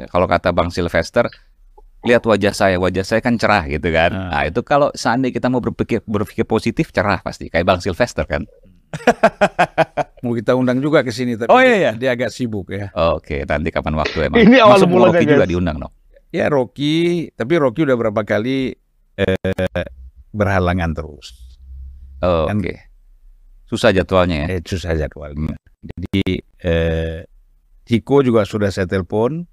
kalau kata Bang Sylvester, lihat wajah saya kan cerah gitu kan. Nah itu kalau seandainya kita mau berpikir positif, cerah pasti kayak Bang Sylvester kan. Mau kita undang juga ke sini, tapi dia agak sibuk ya. Oke, nanti kapan waktu emang. Ini awal Masuk mulanya Rocky juga diundang dong. Ya Rocky, tapi Rocky udah berapa kali berhalangan terus. Oke. Susah jadwalnya ya. Susah jadwalnya. Jadi Ciko juga sudah saya telepon,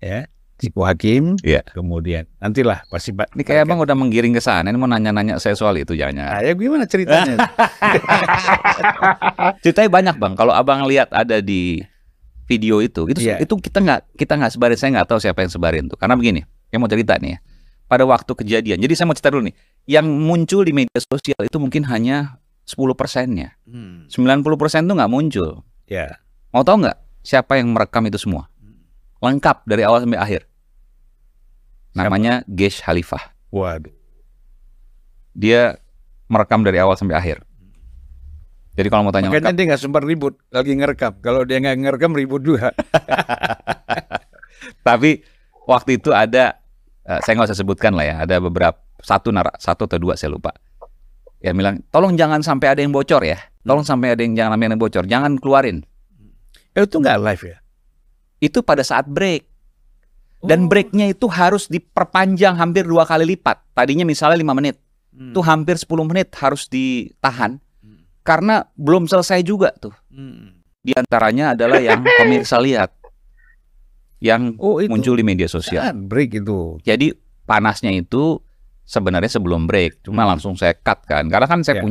ya. Ciko Hakim, kemudian nantilah pasti ini kayak abang udah menggiring ke sana, ini mau nanya-nanya saya soal itu jangan. Ya gimana ceritanya? Ceritanya banyak bang. Kalau abang lihat ada di video itu kita nggak sebarin. Saya nggak tahu siapa yang sebarin tuh. Karena begini, yang mau cerita nih ya. Pada waktu kejadian, jadi saya mau cerita dulu nih. Yang muncul di media sosial itu mungkin hanya 10%-nya. 90% tuh nggak muncul. Ya. Mau tahu nggak siapa yang merekam itu semua? Lengkap dari awal sampai akhir. Namanya Gesh Khalifah. Waduh. Dia merekam dari awal sampai akhir. Jadi kalau mau tanya makanya dia nggak sempat ribut lagi ngerekam. Kalau dia nggak ngerekam ribut juga. Tapi waktu itu ada, saya nggak usah sebutkan lah ya. Ada beberapa satu atau dua saya lupa. Yang bilang, tolong jangan sampai ada yang bocor ya. Tolong sampai ada yang jangan sampai ada yang bocor. Jangan keluarin. Itu nggak live ya? Itu pada saat break. Dan breaknya itu harus diperpanjang hampir 2 kali lipat. Tadinya misalnya 5 menit. Itu hampir 10 menit harus ditahan. Karena belum selesai juga tuh. Di antaranya adalah yang pemirsa lihat. Yang muncul di media sosial. Break itu. Jadi panasnya itu sebenarnya sebelum break. Cuma langsung saya cut kan. Karena kan saya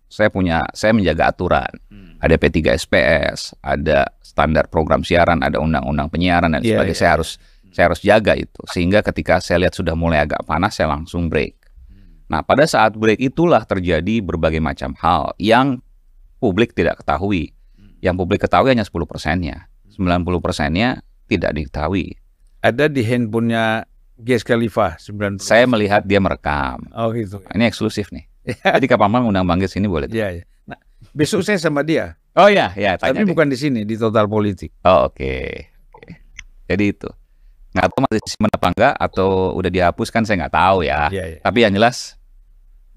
saya menjaga aturan. Ada P3SPS, ada standar program siaran, ada undang-undang penyiaran dan sebagainya. Saya harus jaga itu. Sehingga ketika saya lihat sudah mulai agak panas, saya langsung break. Nah, pada saat break itulah terjadi berbagai macam hal yang publik tidak ketahui. Yang publik ketahui hanya 10%-nya. 90%-nya tidak diketahui. Ada di handphonenya Gesh Khalifah 90%. Saya melihat dia merekam. Oh gitu. Ini eksklusif nih. Jadi kapan undang Bang Gesh ini boleh. Iya. Nah, besok saya sama dia. Oh ya, tanya. Tapi bukan di sini, di Total Politik. Oh oke. Jadi itu. Nggak tahu masih simpen apa enggak atau udah dihapus kan saya nggak tahu ya. Tapi yang jelas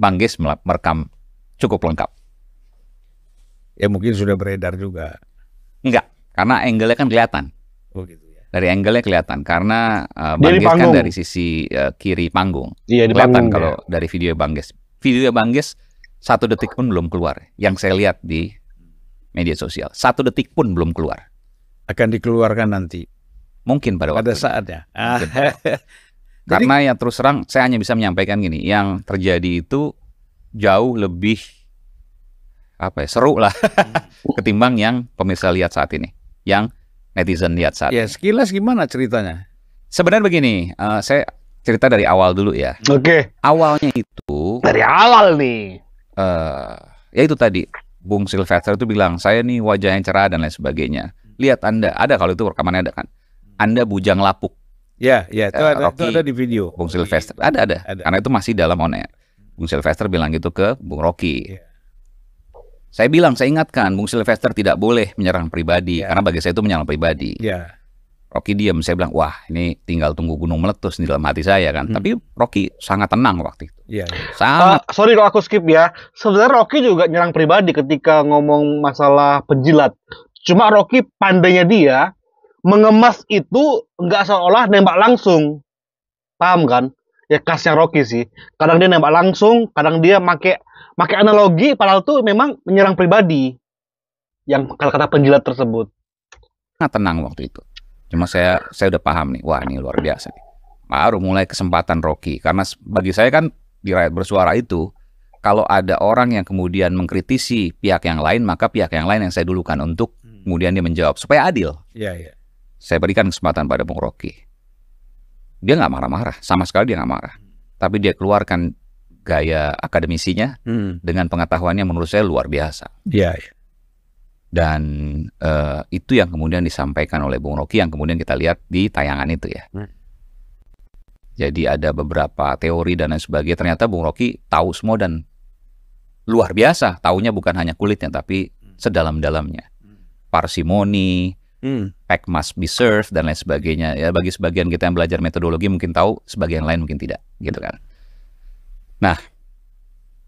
Bang Gesh merekam cukup lengkap. Ya mungkin sudah beredar juga. Enggak, karena angle-nya kan kelihatan. Oh gitu ya. Dari angle-nya kelihatan karena Bang Gesh kan dari sisi kiri panggung. Iya, di kelihatan panggung, kalau dari video Bang Gesh. Video Bang Gesh 1 detik pun belum keluar. Yang saya lihat di media sosial 1 detik pun belum keluar. Akan dikeluarkan nanti. Mungkin pada saatnya. Karena ya terus terang saya hanya bisa menyampaikan gini, yang terjadi itu jauh lebih seru lah ketimbang yang pemirsa lihat saat ini, yang netizen lihat saat ini. Sekilas gimana ceritanya? Sebenarnya begini, saya cerita dari awal dulu ya. Oke. Awalnya itu dari awal nih. Ya itu tadi Bung Sylvester itu bilang, saya nih wajahnya cerah dan lain sebagainya. Lihat Anda, ada kalau itu rekamannya ada kan. Anda bujang lapuk. Ya, itu ada di video. Bung Sylvester, ada. Karena itu masih dalam on air. Bung Sylvester bilang gitu ke Bung Rocky. Saya ingatkan, Bung Sylvester tidak boleh menyerang pribadi. Karena bagi saya itu menyerang pribadi. Rocky diam, saya bilang, wah ini tinggal tunggu gunung meletus di dalam hati saya kan. Tapi Rocky sangat tenang waktu itu. Sangat. Sorry kalau aku skip ya. Sebenarnya Rocky juga nyerang pribadi ketika ngomong masalah penjilat. Cuma Rocky pandainya dia mengemas itu nggak seolah nembak langsung. Paham kan? Ya khasnya Rocky sih. Kadang dia nembak langsung, kadang dia make analogi, padahal tuh memang menyerang pribadi. Yang kata-kata penjilat tersebut. Sangat tenang waktu itu. Cuma saya udah paham nih, wah ini luar biasa nih. Baru mulai kesempatan Rocky. Karena bagi saya kan di Rakyat Bersuara itu, kalau ada orang yang kemudian mengkritisi pihak yang lain, maka pihak yang lain yang saya dulukan untuk kemudian dia menjawab supaya adil. Saya berikan kesempatan pada Bung Rocky. Dia nggak marah-marah, sama sekali dia nggak marah. Tapi dia keluarkan gaya akademisinya dengan pengetahuannya menurut saya luar biasa. Dan itu yang kemudian disampaikan oleh Bung Rocky yang kemudian kita lihat di tayangan itu ya. Jadi ada beberapa teori dan lain sebagainya. Ternyata Bung Rocky tahu semua dan luar biasa. Taunya bukan hanya kulitnya tapi sedalam-dalamnya. Parsimoni, Fact must be served dan lain sebagainya. Ya bagi sebagian kita yang belajar metodologi mungkin tahu, sebagian lain mungkin tidak, gitu kan. Nah,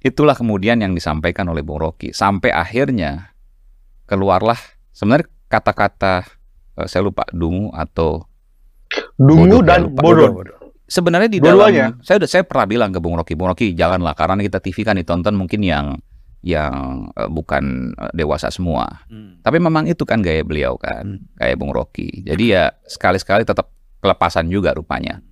itulah kemudian yang disampaikan oleh Bung Rocky sampai akhirnya keluarlah sebenarnya kata-kata saya lupa dungu atau dungu dan bodoh. Sebenarnya di dalam saya pernah bilang ke Bung Rocky janganlah, karena kita TV kan ditonton mungkin yang bukan dewasa semua. Tapi memang itu kan gaya beliau kan, kayak Bung Rocky. Jadi ya sekali-sekali tetap kelepasan juga rupanya.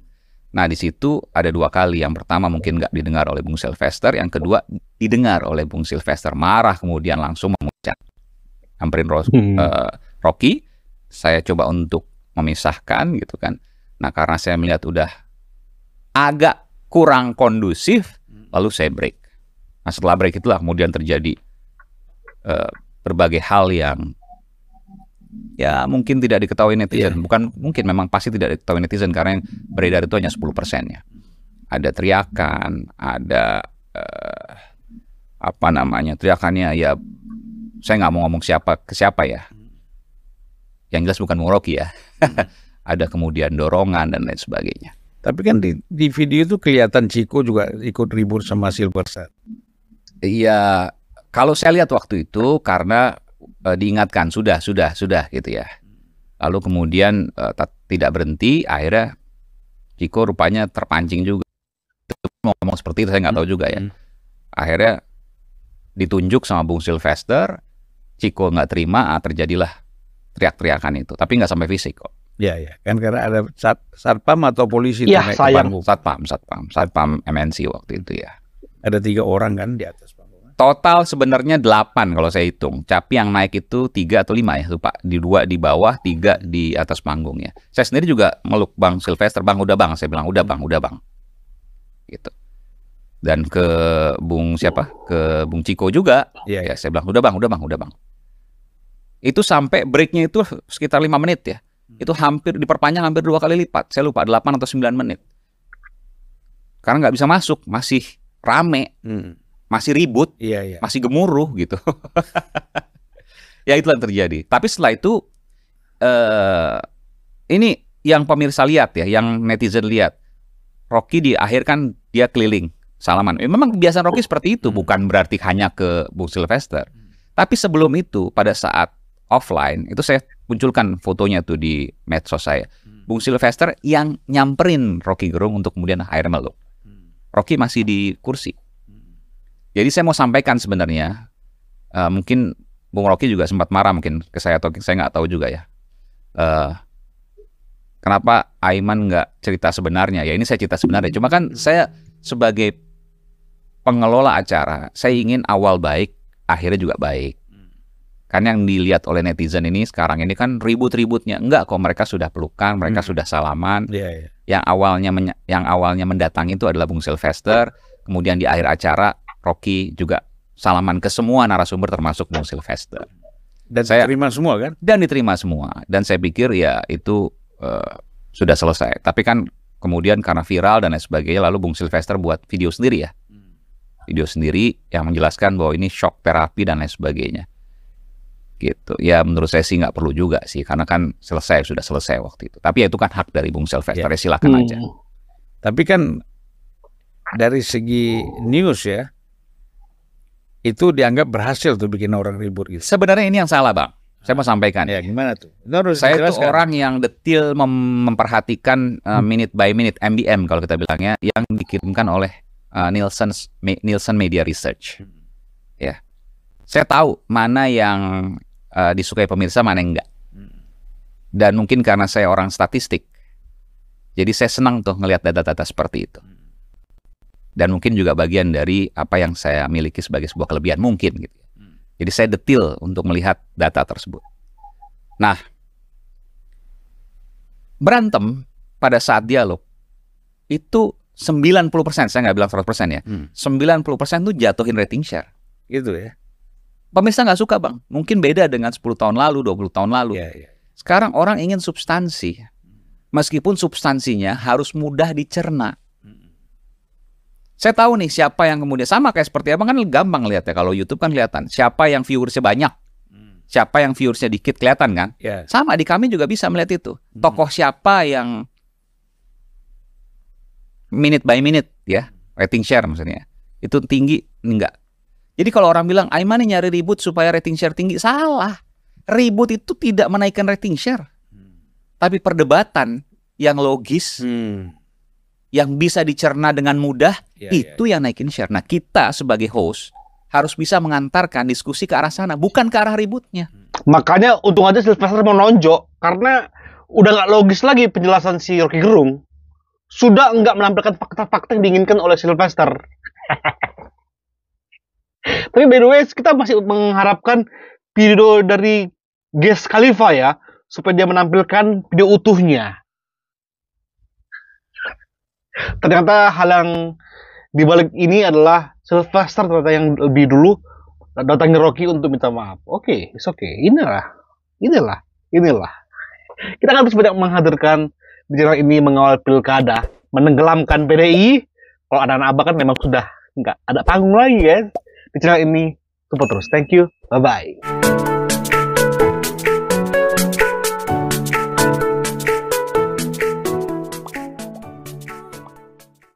Nah di situ ada 2 kali. Yang pertama mungkin nggak didengar oleh Bung Sylvester, yang kedua didengar oleh Bung Sylvester, marah kemudian langsung memucat, hamperin Rocky. Saya coba untuk memisahkan gitu kan. Nah karena saya melihat udah agak kurang kondusif, lalu saya break. Nah setelah break itulah kemudian terjadi berbagai hal yang ya mungkin tidak diketahui netizen. Bukan mungkin, memang pasti tidak diketahui netizen, karena yang beredar itu hanya 10% ya. Ada teriakan, ada teriakannya ya, saya nggak mau ngomong siapa ke siapa ya. Yang jelas bukan Bung Rocky ya. Ada kemudian dorongan dan lain sebagainya. Tapi kan di video itu kelihatan Chico juga ikut ribut sama Sylvester. Iya, kalau saya lihat waktu itu karena diingatkan sudah gitu ya. Lalu kemudian tidak berhenti, akhirnya Chico rupanya terpancing juga. Mau ngomong seperti itu saya nggak tahu juga ya. Akhirnya ditunjuk sama Bung Sylvester, Chico nggak terima, terjadilah teriak-teriakan itu. Tapi nggak sampai fisik kok. Ya, kan karena ada satpam atau polisi naik ke panggung. Satpam MNC waktu itu ya. Ada 3 orang kan di atas panggung. Total sebenarnya 8 kalau saya hitung. Tapi yang naik itu 3 atau 5 ya, lupa. 2 di bawah, 3 di atas panggung ya. Saya sendiri juga meluk Bang Sylvester, Bang udah Bang, saya bilang udah Bang. Gitu. Dan ke Bung ke Bung Chico juga. Ya, saya bilang udah Bang. Itu sampai breaknya itu sekitar 5 menit ya. Itu hampir diperpanjang hampir 2 kali lipat. Saya lupa 8 atau 9 menit. Karena nggak bisa masuk, masih rame, masih ribut, masih gemuruh gitu. Ya itulah yang terjadi. Tapi setelah itu ini yang pemirsa lihat ya, yang netizen lihat. Rocky di akhir kan dia keliling salaman. Memang kebiasaan Rocky seperti itu, bukan berarti hanya ke Bung Sylvester. Tapi sebelum itu pada saat offline itu saya munculkan fotonya tuh di medsos saya. Bung Sylvester yang nyamperin Rocky Gerung untuk kemudian akhirnya meluk. Rocky masih di kursi. Jadi saya mau sampaikan sebenarnya, mungkin Bung Rocky juga sempat marah mungkin ke saya atau saya nggak tahu juga ya. Kenapa Aiman nggak cerita sebenarnya? Ya ini saya cerita sebenarnya. Cuma kan saya sebagai pengelola acara, saya ingin awal baik, akhirnya juga baik. Kan yang dilihat oleh netizen ini sekarang ini kan ribut-ributnya. Enggak kok, mereka sudah pelukan, mereka sudah salaman. Yang awalnya mendatangi itu adalah Bung Sylvester. Kemudian di akhir acara Rocky juga salaman ke semua narasumber termasuk Bung Sylvester. Dan saya diterima semua kan? Dan diterima semua. Dan saya pikir ya itu sudah selesai. Tapi kan kemudian karena viral dan lain sebagainya, lalu Bung Sylvester buat video sendiri ya. Video sendiri yang menjelaskan bahwa ini shock terapi dan lain sebagainya. Gitu. Ya menurut saya sih nggak perlu juga sih, karena kan sudah selesai waktu itu. Tapi ya itu kan hak dari Bung Sylvester, ya silakan aja. Tapi kan dari segi news ya, itu dianggap berhasil tuh bikin orang ribut gitu. Sebenarnya ini yang salah Bang. Saya mau sampaikan. Ya gimana tuh? Saya itu orang yang detail memperhatikan minute by minute, MBM kalau kita bilangnya, yang dikirimkan oleh Nielsen Media Research. Ya, saya tahu mana yang disukai pemirsa, mana yang enggak. Dan mungkin karena saya orang statistik, jadi saya senang tuh ngelihat data-data seperti itu. Dan mungkin juga bagian dari apa yang saya miliki sebagai sebuah kelebihan mungkin gitu. Jadi saya detail untuk melihat data tersebut. Nah, berantem pada saat dialog itu 90%, saya nggak bilang 100% ya. 90% tuh jatuhin rating share. Gitu ya. Pemirsa nggak suka Bang. Mungkin beda dengan 10 tahun lalu, 20 tahun lalu. Sekarang orang ingin substansi. Meskipun substansinya harus mudah dicerna. Saya tahu nih siapa yang kemudian, sama kayak seperti abang kan gampang lihat ya. Kalau YouTube kan kelihatan siapa yang viewersnya banyak. siapa yang viewersnya dikit kelihatan kan? Yes. Sama di kami juga bisa melihat itu. Tokoh siapa yang minute by minute ya, rating share maksudnya. Itu tinggi, enggak. Jadi kalau orang bilang Aiman nyari ribut supaya rating share tinggi, salah. Ribut itu tidak menaikkan rating share. Tapi perdebatan yang logis, yang bisa dicerna dengan mudah, itu yang naikin share. Nah, kita sebagai host harus bisa mengantarkan diskusi ke arah sana, bukan ke arah ributnya. Makanya untung aja Sylvester mau nonjok, karena udah nggak logis lagi penjelasan si Rocky Gerung. Sudah nggak menampilkan fakta-fakta yang diinginkan oleh Sylvester. Tapi by the way, kita masih mengharapkan video dari Guest Khalifa ya, supaya dia menampilkan video utuhnya. Ternyata hal yang dibalik ini adalah Sylvester ternyata yang lebih dulu datangi Rocky untuk minta maaf. Oke, it's okay. Inilah. Kita harus banyak menghadirkan di channel ini mengawal pilkada, menenggelamkan PDI. Kalau anak-anak abah kan memang sudah nggak ada panggung lagi guys. Di channel ini support terus. Thank you. Bye bye.